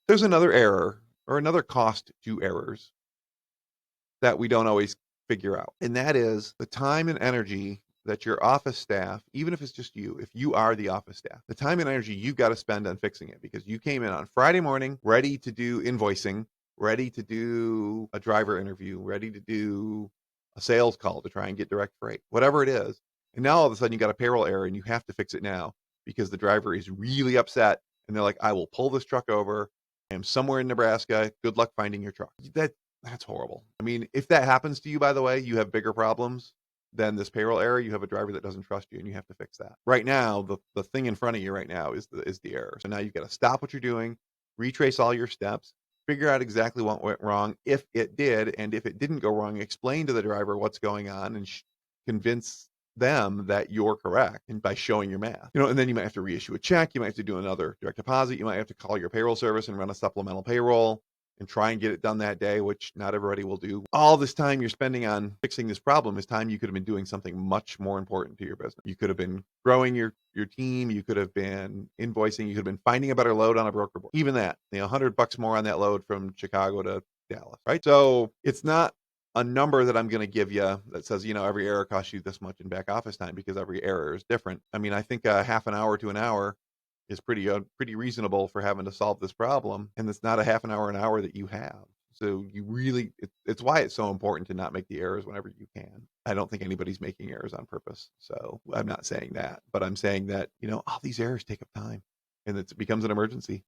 There's another error or another cost to errors that we don't always figure out. And that is the time and energy that your office staff, even if it's just you, if you are the office staff, the time and energy you've got to spend on fixing it because you came in on Friday morning ready to do invoicing, ready to do a driver interview, ready to do a sales call to try and get direct freight, whatever it is. And now all of a sudden you got a payroll error and you have to fix it now because the driver is really upset and they're like, I will pull this truck over. I am somewhere in Nebraska. Good luck finding your truck. That's horrible. I mean, if that happens to you, by the way, you have bigger problems than this payroll error. You have a driver that doesn't trust you and you have to fix that. Right now, the thing in front of you right now is the error. So now you've got to stop what you're doing, retrace all your steps, figure out exactly what went wrong, if it did, and if it didn't go wrong, explain to the driver what's going on and convince them that you're correct and by showing your math. And then you might have to reissue a check, you might have to do another direct deposit, you might have to call your payroll service and run a supplemental payroll and try and get it done that day, which not everybody will do. All this time you're spending on fixing this problem is time you could have been doing something much more important to your business. You could have been growing your team. You could have been invoicing. You could have been finding a better load on a broker board. Even that, $100 more on that load from Chicago to Dallas, right? So it's not a number that I'm going to give you that says, every error costs you this much in back office time because every error is different. I mean, I think a half an hour to an hour is pretty reasonable for having to solve this problem, and it's not a half an hour that you have. So you really, it's why it's so important to not make the errors whenever you can. I don't think anybody's making errors on purpose. So I'm not saying that, but I'm saying that, all these errors take up time and it becomes an emergency.